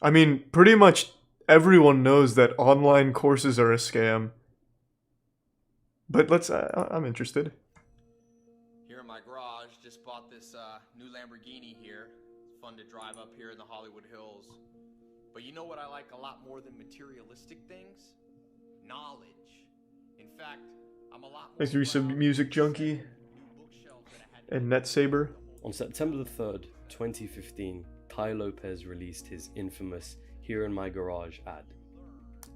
I mean, pretty much everyone knows that online courses are a scam. But I'm interested. Here in my garage, just bought this new Lamborghini here. It's fun to drive up here in the Hollywood Hills. But you know what I like a lot more than materialistic things? Knowledge. In fact, I'm a lot more Thanks to some music junkie and NetSaber. On September the 3rd, 2015, Tai Lopez released his infamous Here in My Garage ad.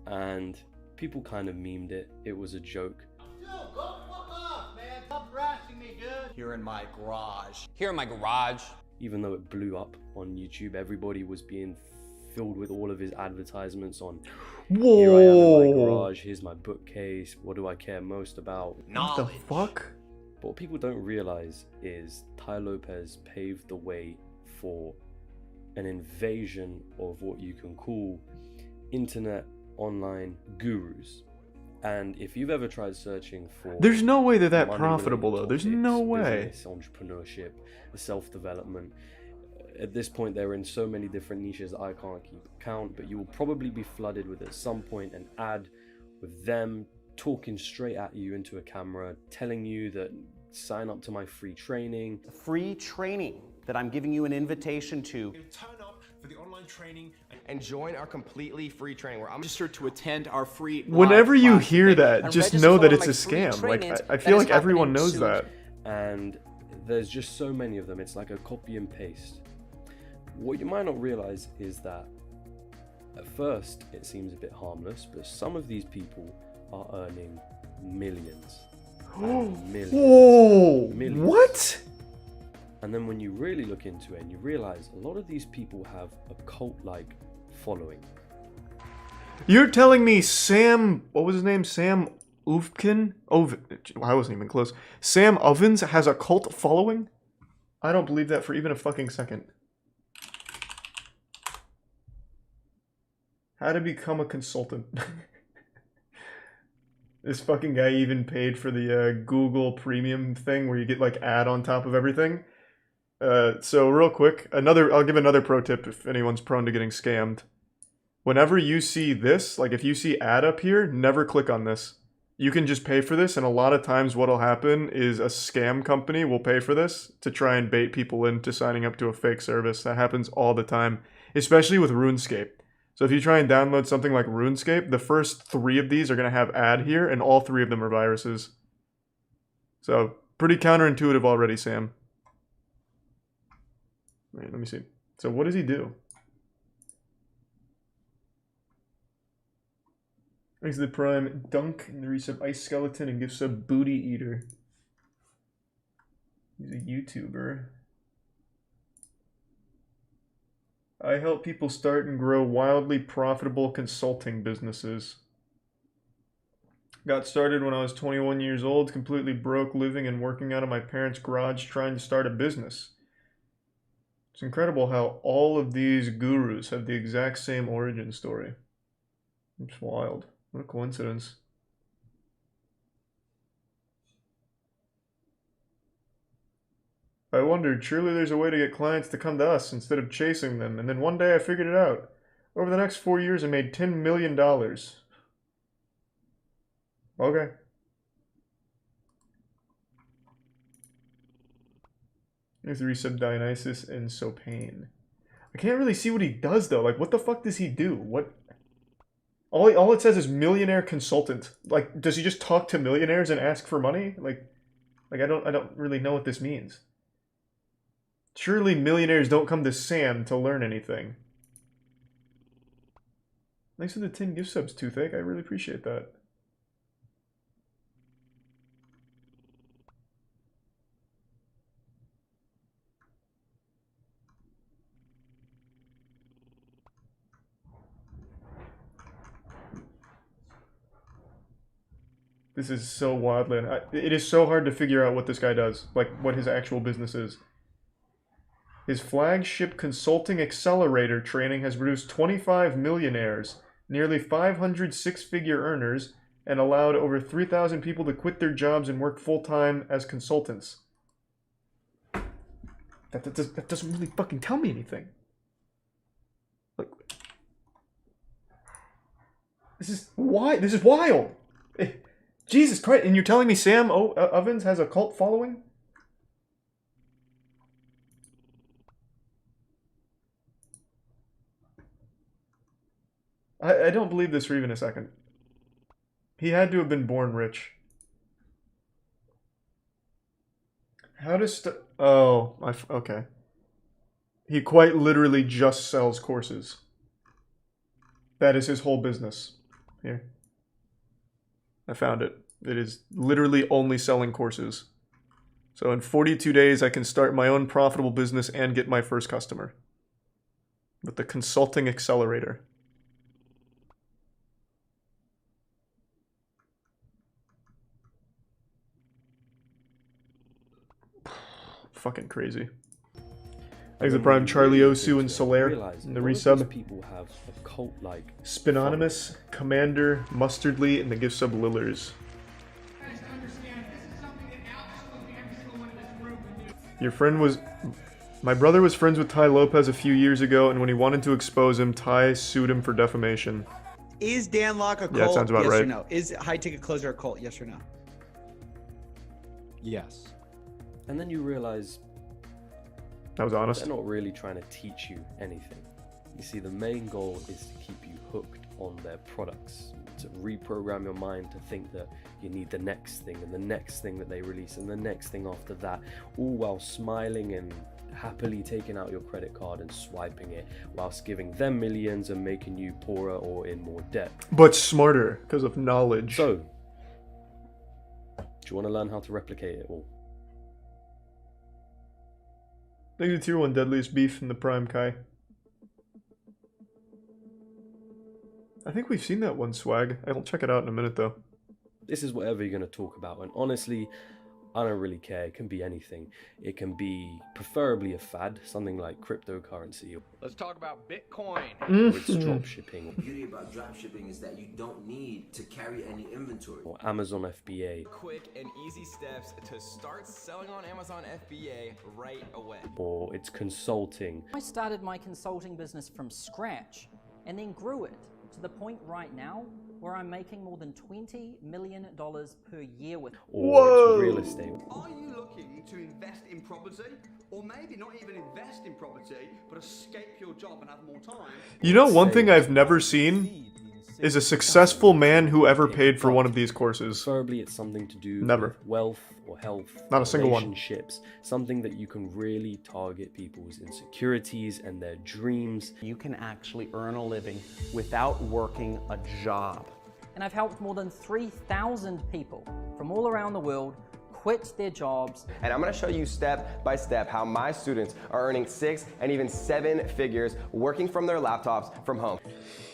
And people kind of memed it. It was a joke. Dude, go fuck off, man. Stop harassing me, dude. Here in my garage. Here in my garage. Even though it blew up on YouTube, everybody was being filled with all of his advertisements on Here I am in my garage, here's my bookcase, what do I care most about? What the fuck? But what people don't realize is Tai Lopez paved the way for an invasion of what you can call internet online gurus. And if you've ever tried searching for... There's no way they're that profitable though. There's no way. Business, entrepreneurship, self-development. At this point, they're in so many different niches that I can't keep count, but you will probably be flooded with at some point an ad with them talking straight at you into a camera, telling you that sign up to my free training. Free training that I'm giving you an invitation to. Turn up for the online training And join our completely free training where I'm registered to attend our free Whenever you hear that, And just register know for that one it's of a my free scam. Like, trainings I that feel is like everyone happening knows soon. that. And there's just so many of them. It's like a copy and paste. What you might not realize is that at first it seems a bit harmless, but some of these people are earning millions. And millions. Whoa! Millions. What? And then when you really look into it and you realize a lot of these people have a cult-like following. You're telling me Sam, what was his name? Sam Ovkin? I wasn't even close. Sam Ovens has a cult following? I don't believe that for even a fucking second. How to become a consultant. This fucking guy even paid for the Google Premium thing where you get like ad on top of everything. So real quick, I'll give another pro tip if anyone's prone to getting scammed. Whenever you see this, like if you see ad up here, never click on this. You can just pay for this, and a lot of times what'll happen is a scam company will pay for this to try and bait people into signing up to a fake service. That happens all the time, especially with RuneScape. So if you try and download something like RuneScape, the first 3 of these are going to have ad here, and all 3 of them are viruses. So, pretty counterintuitive already, Sam. Wait, let me see. So what does he do? Thanks to the Prime Dunk and the resub Ice Skeleton and gift sub Booty Eater. He's a YouTuber. I help people start and grow wildly profitable consulting businesses. Got started when I was 21 years old, completely broke, living and working out of my parents' garage trying to start a business. It's incredible how all of these gurus have the exact same origin story. It's wild. What a coincidence. I wondered, surely there's a way to get clients to come to us instead of chasing them, and then one day I figured it out. Over the next 4 years I made $10 million. Okay. There's the resub Dionysus and Sopain. I can't really see what he does though. Like, what the fuck does he do? What? All it says is millionaire consultant. Like, does he just talk to millionaires and ask for money? Like I don't really know what this means. Surely millionaires don't come to Sam to learn anything. Thanks for the 10 gift subs, Toothache. I really appreciate that. This is so wildly... it is so hard to figure out what this guy does. Like, what his actual business is. His flagship consulting accelerator training has produced 25 millionaires, nearly 500 six-figure earners, and allowed over 3,000 people to quit their jobs and work full-time as consultants. That doesn't really fucking tell me anything. Like, This is why. This is wild. Jesus Christ! And you're telling me Sam Ovens has a cult following? I don't believe this for even a second. He had to have been born rich. How does okay. He quite literally just sells courses. That is his whole business. Here. I found it. It is literally only selling courses. So in 42 days, I can start my own profitable business and get my first customer. With the Consulting Accelerator. Fucking crazy. Thanks to Prime, Charlie Osu, and Solaire, and the resub. People have a cult-like Spinonymous, Commander, Mustardly, and the gift sub Lillers. Your friend was... My brother was friends with Ty Lopez a few years ago, and when he wanted to expose him, Ty sued him for defamation. Is Dan Locke a cult? Yeah, it sounds about yes right. Or no? Is High Ticket Closer a cult? Yes or no? Yes. And then you realize That was honest. they're not really trying to teach you anything. You see, the main goal is to keep you hooked on their products, to reprogram your mind to think that you need the next thing and the next thing that they release and the next thing after that, all while smiling and happily taking out your credit card and swiping it, whilst giving them millions and making you poorer or in more debt. But smarter, because of knowledge. So, do you want to learn how to replicate it all? Thank you to Tier 1 Deadliest Beef and the Prime Kai. I think we've seen that one, Swag. I'll check it out in a minute, though. This is whatever you're going to talk about, and honestly, I don't really care. It can be anything. It can be preferably a fad, something like cryptocurrency, Let's talk about Bitcoin. or it's drop shipping, The beauty about dropshipping is that you don't need to carry any inventory. or Amazon FBA, Quick and easy steps to start selling on Amazon FBA right away. or it's consulting, I started my consulting business from scratch and then grew it to the point right now where I'm making more than $20 million per year with it. or it's real estate. Are you looking to invest in property? Or maybe not even invest in property, but escape your job and have more time? You know, one thing I've never seen is a successful man who ever paid for one of these courses. Preferably it's something to do Never. with wealth or health, Not a single one. relationships, something that you can really target people's insecurities and their dreams. You can actually earn a living without working a job. And I've helped more than 3,000 people from all around the world quit their jobs. And I'm gonna show you step by step how my students are earning 6 and even 7 figures working from their laptops from home.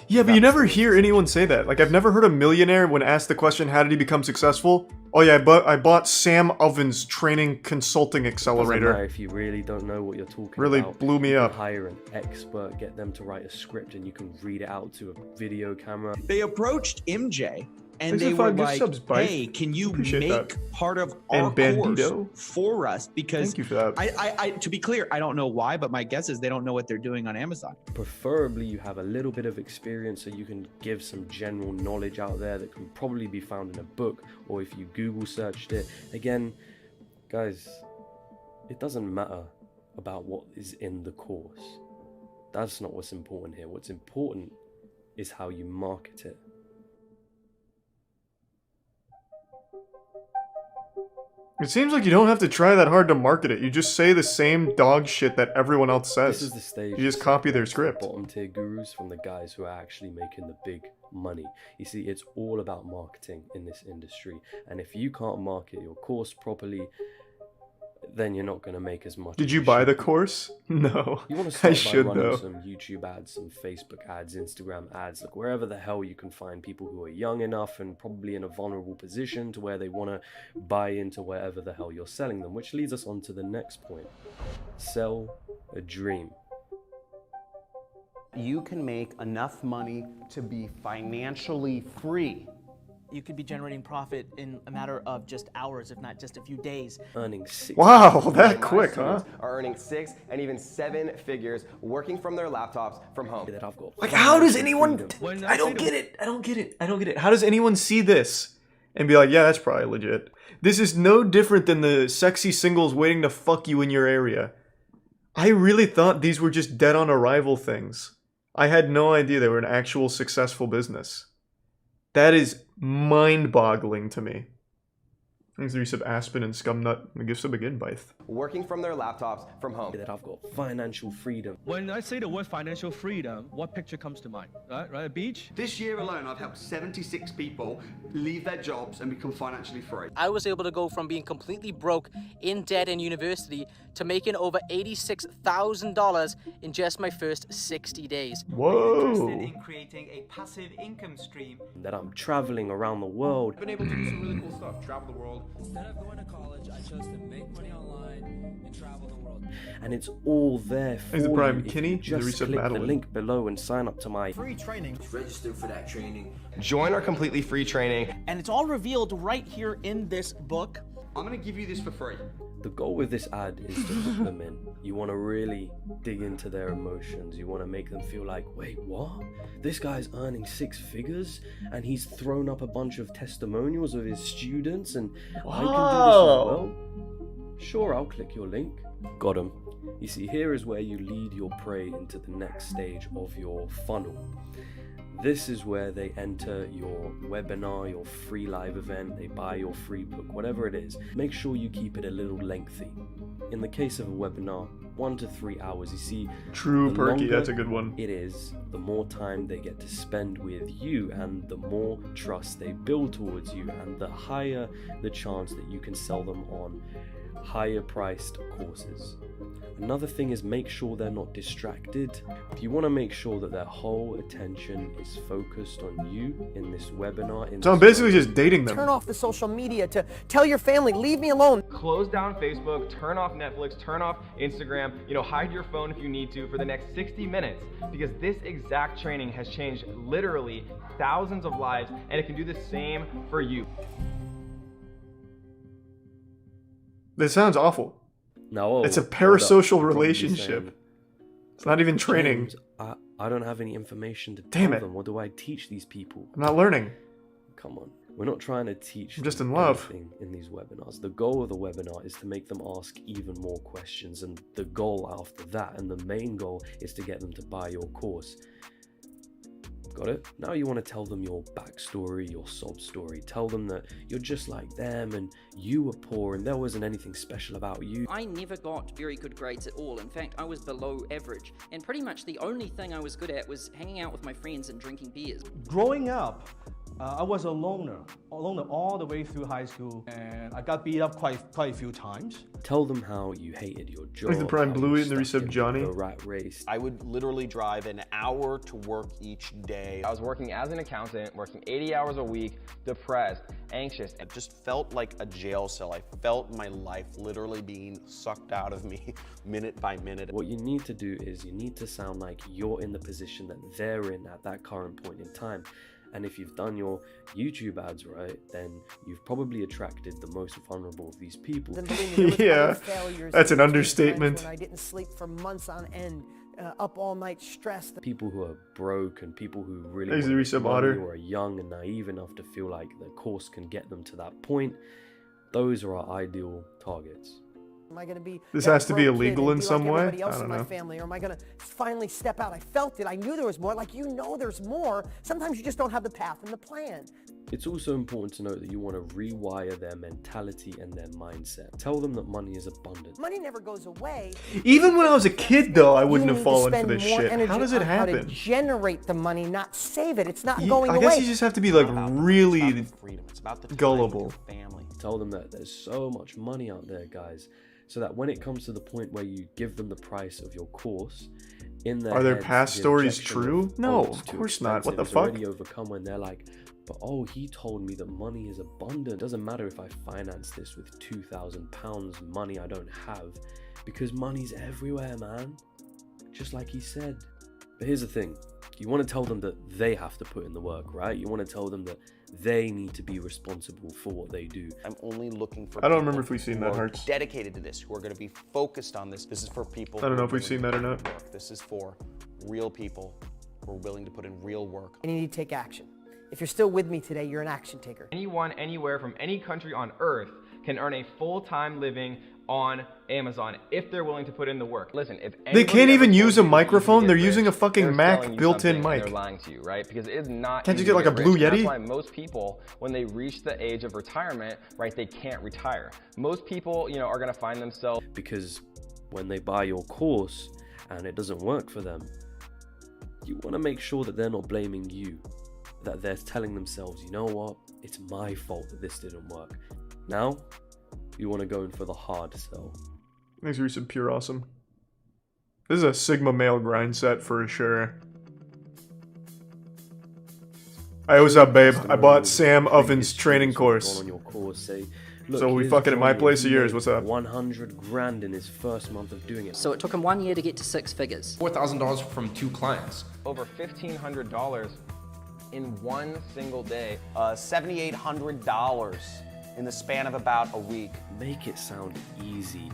Yeah, but you never hear anyone say that. Like, I've never heard a millionaire, when asked the question, how did he become successful? Oh yeah, I bought Sam Ovens Training Consulting Doesn't matter Accelerator. if you really don't know what you're talking Really about. blew me You can up. hire an expert, get them to write a script, and you can read it out to a video camera. They approached MJ and Thanks they for were 5 gift like, subs, Bife. hey, can you Appreciate make that. part of And our Bandito. course for us? Because Thank you for that. I to be clear, I don't know why, but my guess is they don't know what they're doing on Amazon. Preferably you have a little bit of experience so you can give some general knowledge out there that can probably be found in a book, or if you Google searched it. Again, guys, it doesn't matter about what is in the course. That's not what's important here. What's important is how you market it. It seems like you don't have to try that hard to market it. You just say the same dog shit that everyone else This says. is the stage. You just copy their script. Bottom tier gurus from the guys who are actually making the big money. You see, it's all about marketing in this industry, and if you can't market your course properly, then you're not going to make as much. Did as you buy should the be. course? No. You want to I start by should, running though. some YouTube ads, some Facebook ads, Instagram ads, like wherever the hell you can find people who are young enough and probably in a vulnerable position to where they want to buy into wherever the hell you're selling them, which leads us on to the next point. Sell a dream. You can make enough money to be financially free you could be generating profit in a matter of just hours, if not just a few days. Earning 6 Wow, that My quick, huh? students are earning 6 and even 7 figures working from their laptops from home. that I've got. Like, how does anyone... freedom. I don't get it. I don't get it. I don't get it. How does anyone see this and be like, yeah, that's probably legit? This is no different than the sexy singles waiting to fuck you in your area. I really thought these were just dead on arrival things. I had no idea they were an actual successful business. That is mind-boggling to me. Thanks to resub Aspen and Scumnut. The gifts of begin Byth. Working from their laptops from home. That I've got financial freedom. When I say the word financial freedom, what picture comes to mind? Right? A beach? This year alone, I've helped 76 people leave their jobs and become financially free. I was able to go from being completely broke in debt in university to making over $86,000 in just my first 60 days. Whoa. Interested in creating a passive income stream. That I'm traveling around the world. I've been able to do some really cool stuff, travel the world. Instead of going to college, I chose to make money online and travel the world. And it's all there for Thanks to Prime you. Kinney, If you the just resub click the Madeline. link below and sign up to my Free training. Register for that training. Join our completely free training. And it's all revealed right here in this book. I'm going to give you this for free. The goal with this ad is to hook them in. You want to really dig into their emotions. You want to make them feel like, wait, what? This guy's earning 6 figures and he's thrown up a bunch of testimonials of his students and I can do this as well? Sure, I'll click your link. Got him. You see, here is where you lead your prey into the next stage of your funnel. This is where they enter your webinar, your free live event, they buy your free book, whatever it is. Make sure you keep it a little lengthy. In the case of a webinar, 1 to 3 hours. You see, True, the Perky, longer that's a good one. it is, the more time they get to spend with you and the more trust they build towards you and the higher the chance that you can sell them on higher priced courses. Another thing is make sure they're not distracted. You want to make sure that their whole attention is focused on you in this webinar. So I'm basically just dating them. Turn off the social media to tell your family, leave me alone. Close down Facebook, turn off Netflix, turn off Instagram, hide your phone if you need to for the next 60 minutes because this exact training has changed literally thousands of lives and it can do the same for you. This sounds awful. No, it's a hold up. parasocial You're probably relationship. saying, It's not even training. James, I don't have any information to Damn tell it. them. What do I teach these people? I'm not learning. Come on. We're not trying to teach I'm just them in love. anything in these webinars. The goal of the webinar is to make them ask even more questions, and the goal after that, and the main goal, is to get them to buy your course. Got it? Now you want to tell them your backstory, your sob story. Tell them that you're just like them and you were poor and there wasn't anything special about you. I never got very good grades at all. In fact, I was below average. And pretty much the only thing I was good at was hanging out with my friends and drinking beers. Growing up, I was a loner all the way through high school, and I got beat up quite a few times. Tell them how you hated your job. Like the Prime how Bluey you and the stuck resub in Johnny. the rat race. I would literally drive an hour to work each day. I was working as an accountant, working 80 hours a week, depressed, anxious. It just felt like a jail cell. I felt my life literally being sucked out of me minute by minute. What you need to do is you need to sound like you're in the position that they're in at that current point in time. And if you've done your YouTube ads right, then you've probably attracted the most vulnerable of these people. Yeah, that's an understatement. When I didn't sleep for months on end, up all night stressed. People who are broke and people who really Thanks to want resub money Otter. or are young and naive enough to feel like the course can get them to that point, those are our ideal targets. Am I going to be This that has to be broke kid illegal and in be some like way? everybody else I don't in my know. family, or am I going to finally step out? I felt it. I knew there was more. Like, there's more. Sometimes you just don't have the path and the plan. It's also important to note that you want to rewire their mentality and their mindset. Tell them that money is abundant. Money never goes away. Even when I was a kid, though, I wouldn't You have need to fallen for spend this more shit. energy How does it on how to happen? generate the money, not save it. It's not going I away. guess you just have to be like really It's about the time gullible. with your family. Tell them that there's so much money out there, guys, so that when it comes to the point where you give them the price of your course, in their Are their heads, past the stories objection true? of, No, "Oh, of it's too course not. What the expensive," is fuck? already overcome when they're like, but oh, he told me that money is abundant. Doesn't matter if I finance this with £2,000 money I don't have, because money's everywhere, man. Just like he said. But here's the thing. You want to tell them that they have to put in the work, right? You want to tell them that they need to be responsible for what they do. I'm only looking for I don't remember if we've seen who that, are Hearts. dedicated to this, who are going to be focused on this. This is for people. I don't who know are if we've willing seen to that or put in not. work. This is for real people who are willing to put in real work. And you need to take action. If you're still with me today, you're an action taker. Anyone, anywhere, from any country on earth can earn a full-time living on Amazon if they're willing to put in the work. Listen, if They can't even use a microphone. They're using a they're fucking selling Mac you built-in something and mic. They're lying to you, right? Because it is not. Can't you easy get to like a Blue rich. Yeti? That's why most people, when they reach the age of retirement, right, they can't retire. Most people, you know, are gonna find themselves Because when they buy your course and it doesn't work for them, you want to make sure that they're not blaming you, that they're telling themselves, you know what, it's my fault that this didn't work. Now, you want to go in for the hard sell. Thanks, Resub Pure Awesome. This is a Sigma male grind set for sure. Hey, what's up, babe? I bought Sam Oven's training course. On your course, say, look, So we here's fucking at my Johnny, place he of yours. made What's up? 100 grand in his first month of doing it. So it took him 1 year to get to 6 figures. $4,000 from 2 clients. over $1,500 in one single day. $7,800 in the span of about a week. Make it sound easy.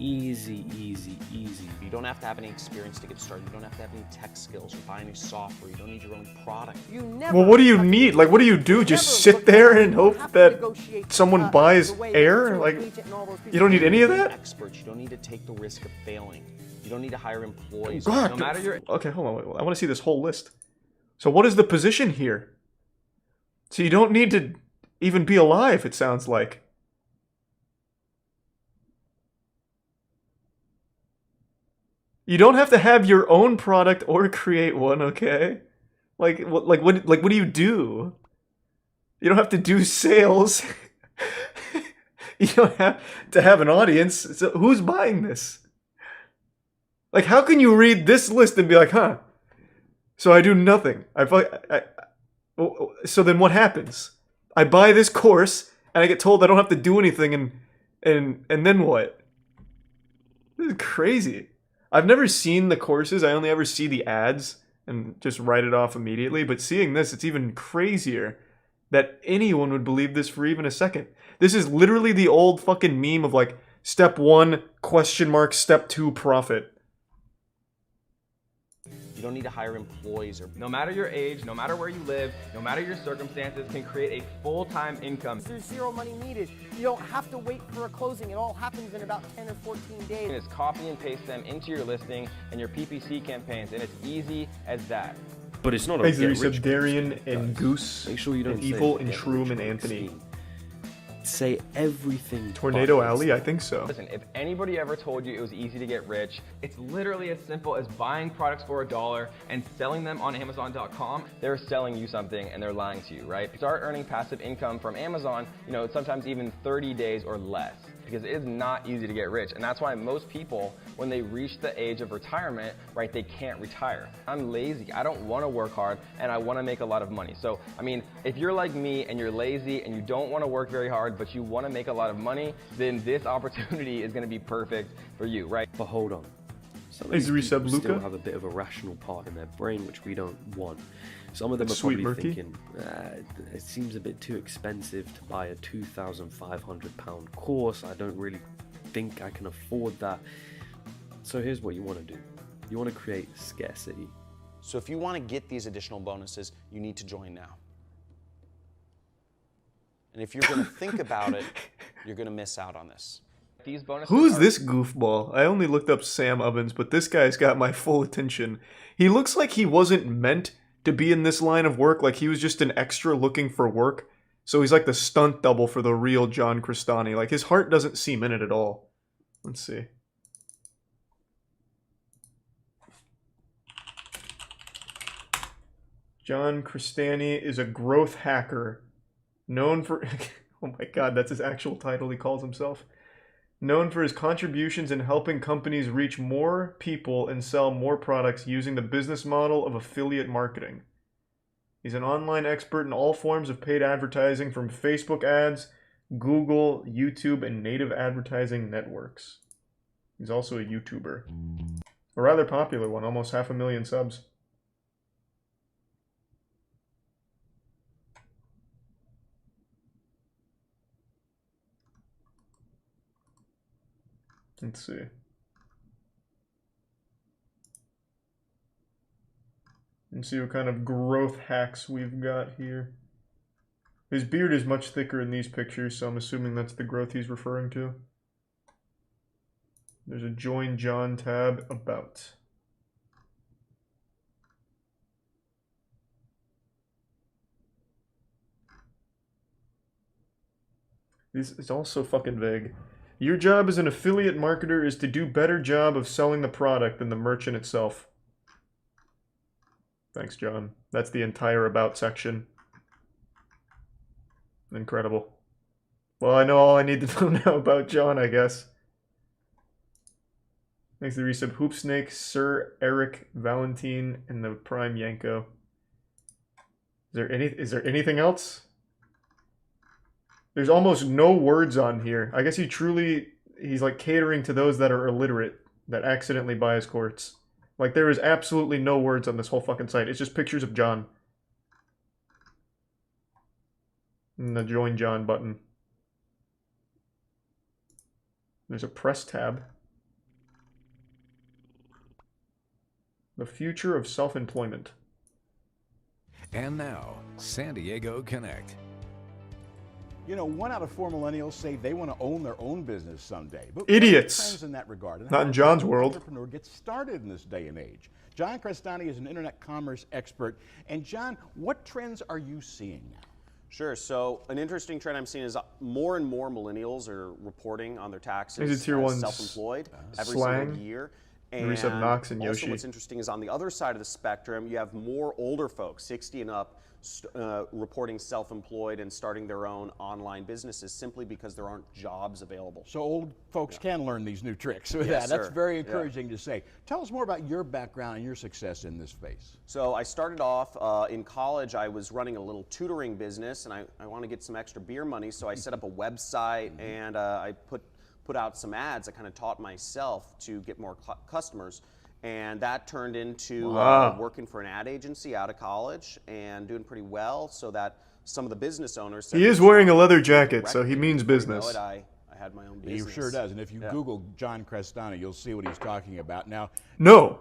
Easy, easy, easy. You don't have to have any experience to get started. You don't have to have any tech skills or buy any software. You don't need your own product. You never Well, what do you need? Like, what do you do? Just sit there and hope that someone buys air? Like, you don't need any of that? Experts. You don't need to take the risk of failing. You don't need to hire employees. God. No matter your Okay, hold on. Wait, I want to see this whole list. So what is the position here? So you don't need to even be alive, it sounds like. You don't have to have your own product or create one, okay? Like what do you do? You don't have to do sales. You don't have to have an audience. So who's buying this? Like, how can you read this list and be like, huh? So I do nothing. So then what happens? I buy this course and I get told I don't have to do anything, and then what? This is crazy. I've never seen the courses. I only ever see the ads and just write it off immediately. But seeing this, it's even crazier that anyone would believe this for even a second. This is literally the old fucking meme of like, step 1, question mark, step 2, profit. You don't need to hire employees or... No matter your age, no matter where you live, no matter your circumstances, can create a full-time income. There's zero money needed. You don't have to wait for a closing. It all happens in about 10 or 14 days. You can just copy and paste them into your listing and your PPC campaigns, and it's easy as that. But it's not a Basically, get rich said Darian and Goose, Make sure you don't and say Evil get and rich Shroom and quick Anthony. scheme. Say everything. Tornado but Alley, I think so. Listen, if anybody ever told you it was easy to get rich, it's literally as simple as buying products for $1 and selling them on Amazon.com. They're selling you something and they're lying to you, right? Start earning passive income from Amazon, you know, sometimes even 30 days or less, because it is not easy to get rich. And that's why most people, when they reach the age of retirement, right, they can't retire. I'm lazy. I don't want to work hard and I want to make a lot of money. So, I mean, if you're like me and you're lazy and you don't want to work very hard, but you want to make a lot of money, then this opportunity is going to be perfect for you, right? But hold on. Some of Is these the people resub still Luca? have a bit of a rational part in their brain, which we don't want. Some of them are Sweet probably Murky. thinking, it seems a bit too expensive to buy a £2,500 course. I don't really think I can afford that. So here's what you want to do. You want to create scarcity. So if you want to get these additional bonuses, you need to join now. And if you're going to think about it, you're going to miss out on this. These bonuses Who's are- this goofball? I only looked up Sam Ovens, but this guy's got my full attention. He looks like he wasn't meant to be in this line of work, like he was just an extra looking for work. So he's like the stunt double for the real John Cristani. Like, his heart doesn't seem in it at all. Let's see. John Cristani is a growth hacker known for... oh my god, that's his actual title he calls himself. Known for his contributions in helping companies reach more people and sell more products using the business model of affiliate marketing. He's an online expert in all forms of paid advertising, from Facebook ads, Google, YouTube, and native advertising networks. He's also a YouTuber. A rather popular one, almost 500,000 subs. Let's see. Let's see what kind of growth hacks we've got here. His beard is much thicker in these pictures, so I'm assuming that's the growth he's referring to. There's a Join John tab, About. It's all so fucking vague. Your job as an affiliate marketer is to do better job of selling the product than the merchant itself. Thanks, John. That's the entire About section. Incredible. Well, I know all I need to know now about John, I guess. Thanks to the resub. Hoopsnake, Sir Eric, Valentine, and the Prime Yanko. Is there anything else? There's almost no words on here. I guess he's like catering to those that are illiterate, that accidentally buy his courts. Like, there is absolutely no words on this whole fucking site. It's just pictures of John. And the Join John button. There's a press tab. The future of self-employment. And now, San Diego Connect. You know, 1 out of 4 millennials say they want to own their own business someday. But idiots! What are the trends in that regard? And not in John's world. How does an entrepreneur get started in this day and age? John C1tikal is an internet commerce expert. And John, what trends are you seeing now? Sure. So an interesting trend I'm seeing is more and more millennials are reporting on their taxes as self-employed every single year. And Knox and also Yoshi. what's interesting is on the other side of the spectrum, you have more older folks, 60 and up, reporting self-employed and starting their own online businesses simply because there aren't jobs available. So old folks can learn these new tricks. Yes, That's sir. very encouraging to say. Tell us more about your background and your success in this space. So I started off in college. I was running a little tutoring business, and I want to get some extra beer money, so I set up a website and I put out some ads. I kind of taught myself to get more customers. And that turned into working for an ad agency out of college and doing pretty well, so that some of the business owners said, he is wearing a leather jacket, so he means business. I had my own business. He sure does. And if you Google John C1tikal, you'll see what he's talking about. Now, no,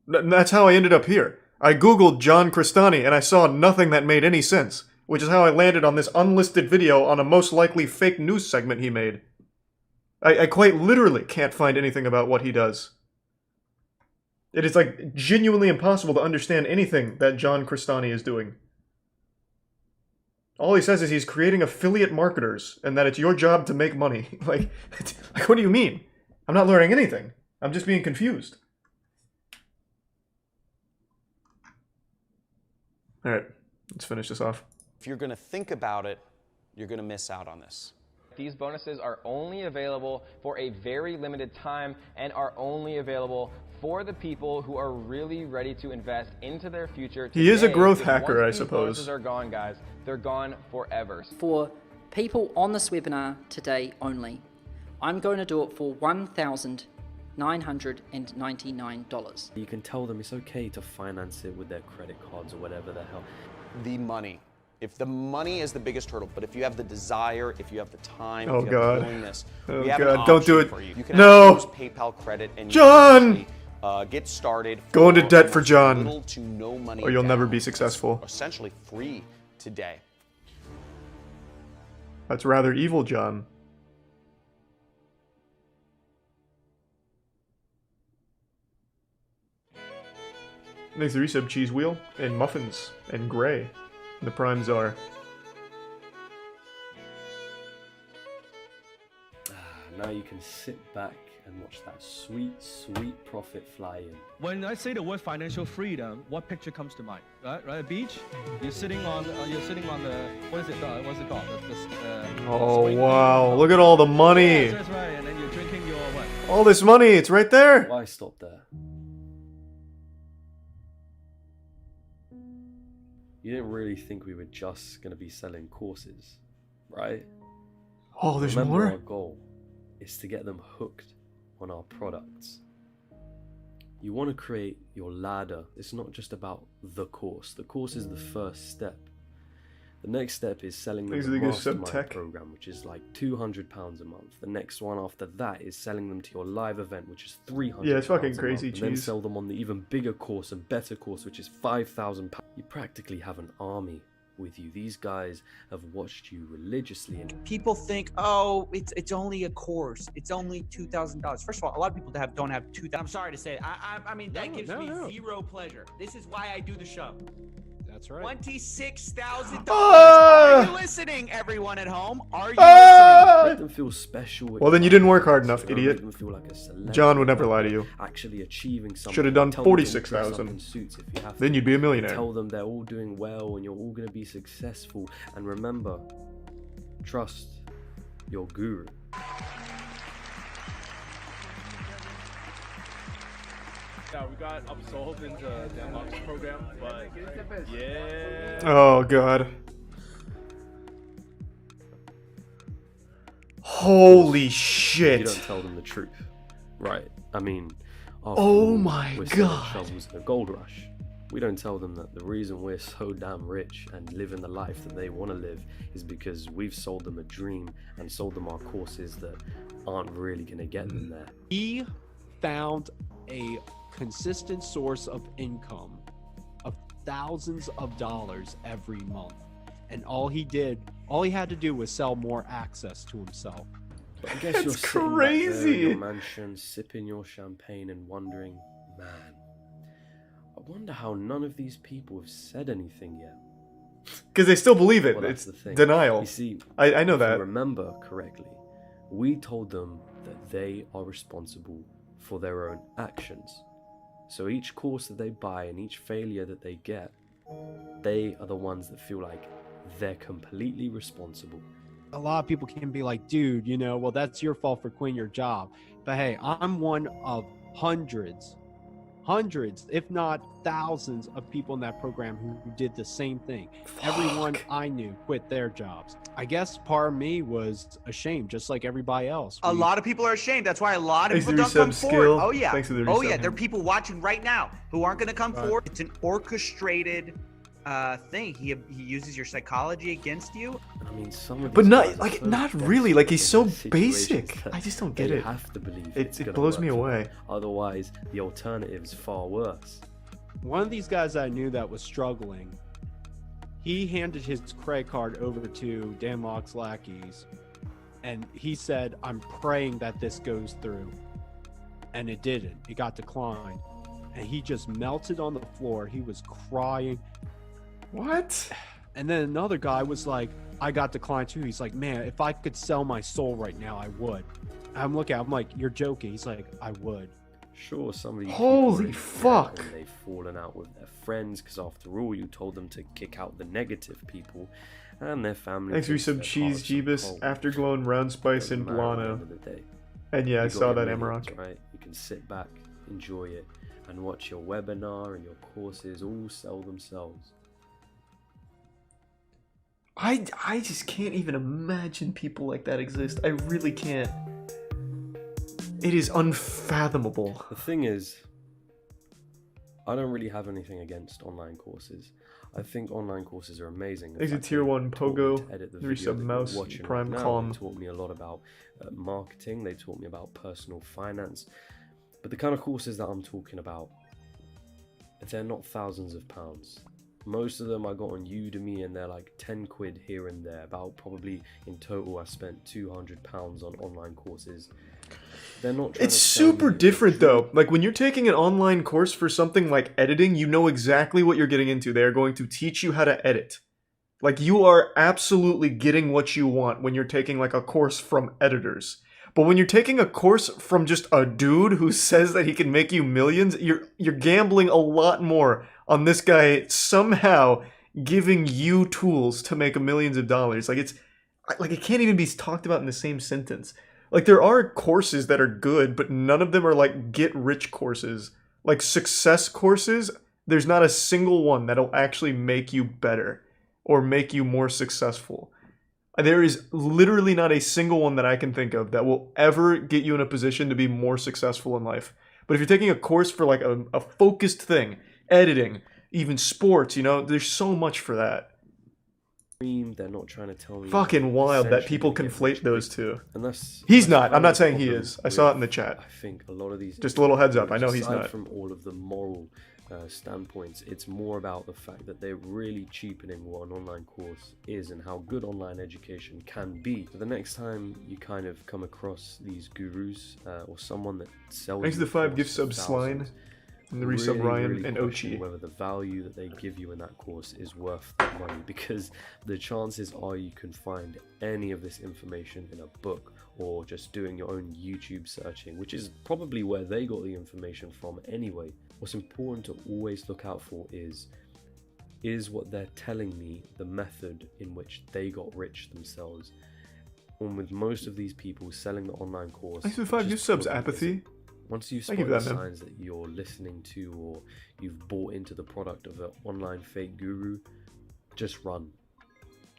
that's how I ended up here. I Googled John C1tikal and I saw nothing that made any sense, which is how I landed on this unlisted video on a most likely fake news segment he made. I quite literally can't find anything about what he does. It is like genuinely impossible to understand anything that John C1tikal is doing. All he says is he's creating affiliate marketers and that it's your job to make money. like, what do you mean? I'm not learning anything. I'm just being confused. All right, let's finish this off. If you're going to think about it, you're going to miss out on this. These bonuses are only available for a very limited time and are only available for the people who are really ready to invest into their future today. He is a growth Because hacker, I once these suppose. bonuses are gone, guys. They're gone forever. For people on this webinar today only, I'm going to do it for $1,999. You can tell them it's okay to finance it with their credit cards or whatever the hell. The money. If the money is the biggest hurdle, but if you have the desire, if you have the time, Oh, if you have God. the willingness, Oh, we have God. an Don't do option it. for you. You can No. actually use PayPal credit and John! you can get started. Go into debt for almost John, little to no money or you'll down. never be successful. It's essentially free today. That's rather evil, John. Thanks to resub, cheese wheel, and muffins, and gray. The Prime Czar. Now you can sit back and watch that sweet, sweet profit fly in. When I say the word financial freedom, what picture comes to mind? Right, a beach. You're sitting on the what is it? What's it called? Oh swing wow! thing. Look at all the money. Yes, that's right. And then you're drinking your what? All this money, it's right there. Why stop there? You didn't really think we were just going to be selling courses, right? Oh, there's Remember, more? our goal is to get them hooked on our products. You want to create your ladder. It's not just about the course. The course is the first step. The next step is selling them Things the are the good mastermind sub-tech. program, which is like £200 a month. The next one after that is selling them to your live event, which is £300. Yeah, it's fucking a crazy month, and then cheese. sell them on the even bigger course and better course, which is £5,000. You practically have an army with you. These guys have watched you religiously. And People think, oh, it's only a course. It's only $2,000. First of all, a lot of people don't have $2,000. I'm sorry to say, I mean that gives me zero pleasure. This is why I do the show. That's right. $26,000. Ah! Are you listening, everyone at home? Are you make them feel special. Well, then you didn't work hard enough, Make idiot. them feel like a celebrity. John would never lie to you. Actually achieving something. Should have done Tell them to all dress up 46,000. in suits if you have Then to. you'd be a millionaire. Tell them they're all doing well and you're all going to be successful. And remember, trust your guru. Yeah, we got upsold into Denmark's program, but yeah. Oh god. Holy shit. You don't tell them the truth. Right. I mean, after Oh all, my we're selling God. shovels in a gold rush. We don't tell them that the reason we're so damn rich and living the life that they want to live is because we've sold them a dream and sold them our courses that aren't really going to get them there. He found a consistent source of income of thousands of dollars every month. And all he had to do was sell more access to himself. But I guess That's you're sitting back there in crazy. your mansion, sipping your champagne and wondering, man, I wonder how none of these people have said anything yet. Because they still believe it. Well, that's It's the thing. denial. You see, I know if that. you remember correctly, we told them that they are responsible for their own actions. So each course that they buy and each failure that they get, they are the ones that feel like they're completely responsible. A lot of people can be like, dude, well, that's your fault for quitting your job. But hey, I'm one of hundreds, if not thousands of people in that program who did the same thing. Everyone I knew quit their jobs. I guess part of me was ashamed, just like everybody else. A lot of people are ashamed. That's why a lot of Thanks people to don't come resub forward. skill. Oh yeah. Thanks to the Oh resub. yeah. There are people watching right now who aren't going to come Right. forward. It's an orchestrated thing. He uses your psychology against you. I mean, some of But these not guys are like so not really. Like he's so desperate in situations basic. that I just don't get they it. have to believe It gonna blows work me for them. away. Otherwise, the alternative is far worse. One of these guys I knew that was struggling, he handed his credit card over to Dan Locke's lackeys, and he said, I'm praying that this goes through. And it didn't. It got declined. And he just melted on the floor. He was crying. What? And then another guy was like, I got declined too. He's like, man, if I could sell my soul right now, I would. I'm looking, I'm like, you're joking. He's like, I would. Sure, some of these Holy people are fuck. and they've fallen out with their friends because after all, you told them to kick out the negative people and their family. Thanks for thinks some they're cheese, part of some Jeebus, cult. Afterglow and Round Spice and Doesn't matter at the Blano. end of the day. And yeah, I You got saw your that millions, Amarok. right? You can sit back, enjoy it, and watch your webinar and your courses all sell themselves. I just can't even imagine people like that exist. I really can't. It is unfathomable. The thing is, I don't really have anything against online courses. I think online courses are amazing. In Thanks to fact, Tier they 1 taught me Pogo, to edit the 3 video sub that you're mouse, watching Prime right now. Calm. They taught me a lot about marketing. They taught me about personal finance. But the kind of courses that I'm talking about, they're not thousands of pounds. Most of them I got on Udemy and they're like 10 quid here and there. About probably in total I spent £200 on online courses. They're not trying It's to sell super me different though. Like when you're taking an online course for something like editing, you know exactly what you're getting into. They are going to teach you how to edit. Like you are absolutely getting what you want when you're taking like a course from editors. But when you're taking a course from just a dude who says that he can make you millions, you're gambling a lot more on this guy somehow giving you tools to make millions of dollars. Like it can't even be talked about in the same sentence. Like there are courses that are good, but none of them are like get rich courses. Like success courses, there's not a single one that'll actually make you better or make you more successful. There is literally not a single one that I can think of that will ever get you in a position to be more successful in life. But if you're taking a course for like a focused thing, editing, even sports, there's so much for that. They're not trying to tell me. Fucking wild that people essentially conflate those two. And that's He's that's not. kind I'm not of saying he problem is. I saw it in the with, chat. I think a lot of these. Just a little heads up. I know he's aside not. From all of the moral standpoints, it's more about the fact that they're really cheapening what an online course is and how good online education can be. So the next time you kind of come across these gurus or someone that sells, Thanks to the 5 gift subs, Sline, and the resub Ryan and question Ochi. whether the value that they give you in that course is worth the money, because the chances are you can find any of this information in a book or just doing your own YouTube searching, which is probably where they got the information from anyway. What's important to always look out for is what they're telling me the method in which they got rich themselves. And with most of these people selling the online course, Thanks to the 5 gift subs, Apathy. once you Thank spot you for the that, man. signs that you're listening to or you've bought into the product of an online fake guru, just run.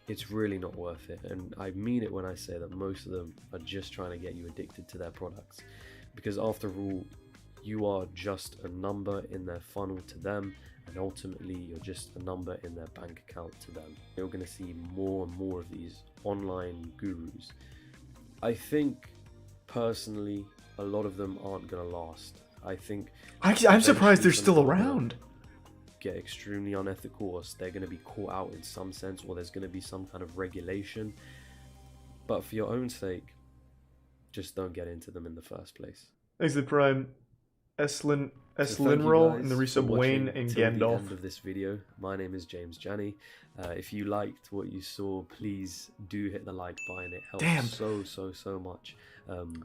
It's really not worth it. And I mean it when I say that most of them are just trying to get you addicted to their products. Because after all, you are just a number in their funnel to them, and ultimately you're just a number in their bank account to them. You're going to see more and more of these online gurus. I think personally a lot of them aren't going to last. I think I'm surprised they're eventually still some of them around. get extremely unethical, or they're going to be caught out in some sense, or there's going to be some kind of regulation. But for your own sake, just don't get into them in the first place. Thanks to the Prime, So thank you Linroll, guys and the for resub Wayne watching and till the Gandalf. end of this video. My name is James Janney. If you liked what you saw, please do hit the like button. It helps Damn. so much.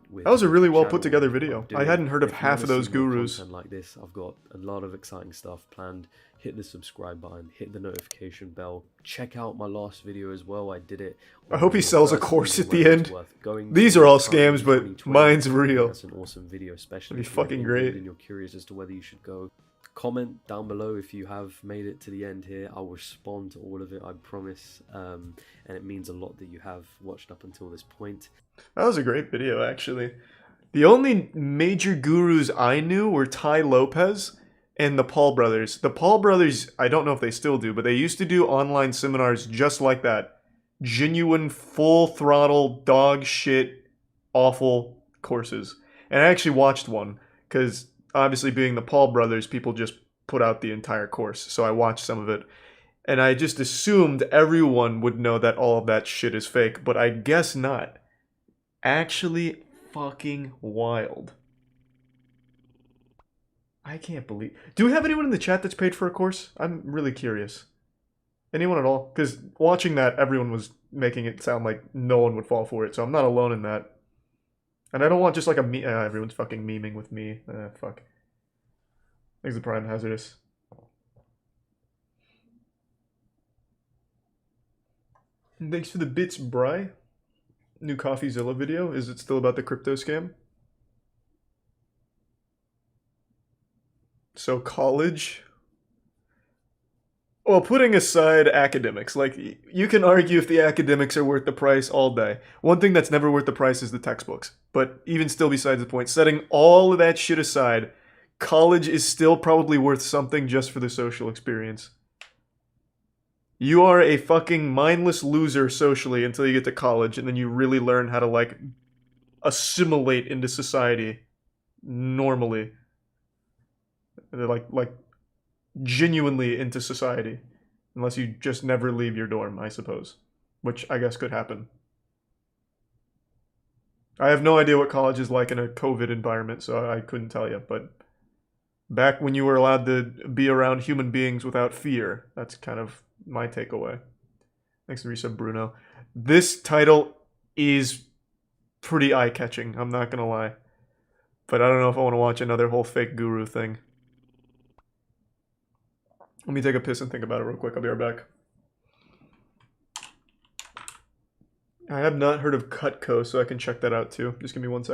With That was a really the well channel, put together what video. I'm I doing. hadn't heard of If you half wanna of those see more gurus. content like this, I've got a lot of exciting stuff planned. Hit the subscribe button, hit the notification bell. Check out my last video as well. I did it. I hope he on the sells a first course reason at the whether it's end. worth going These to are all currently scams, but 2020. mine's I think real. That's an awesome video, especially That'd be if you're fucking indeed great. and you're curious as to whether you should go. Comment down below if you have made it to the end here. I'll respond to all of it, I promise. And it means a lot that you have watched up until this point. That was a great video, actually. The only major gurus I knew were Ty Lopez and the Paul brothers. The Paul brothers, I don't know if they still do, but they used to do online seminars just like that. Genuine, full throttle, dog shit, awful courses. And I actually watched one, because obviously being the Paul brothers, people just put out the entire course. So I watched some of it. And I just assumed everyone would know that all of that shit is fake, but I guess not. Actually fucking wild. I can't believe... Do we have anyone in the chat that's paid for a course? I'm really curious. Anyone at all? Because watching that, everyone was making it sound like no one would fall for it, so I'm not alone in that. And I don't want just like a me... everyone's fucking memeing with me. Fuck. Thanks to Prime Hazardous. And thanks for the bits, Bry. New CoffeeZilla video. Is it still about the crypto scam? So college? Well, putting aside academics, like, you can argue if the academics are worth the price all day. One thing that's never worth the price is the textbooks. But even still besides the point, setting all of that shit aside, college is still probably worth something just for the social experience. You are a fucking mindless loser socially until you get to college, and then you really learn how to, like, assimilate into society normally. Like genuinely into society. Unless you just never leave your dorm, I suppose. Which I guess could happen. I have no idea what college is like in a COVID environment, so I couldn't tell you, but back when you were allowed to be around human beings without fear, that's kind of my takeaway. Thanks to resub Bruno. This title is pretty eye-catching, I'm not gonna lie. But I don't know if I want to watch another whole fake guru thing. Let me take a piss and think about it real quick. I'll be right back. I have not heard of Cutco, so I can check that out too. Just give me 1 second.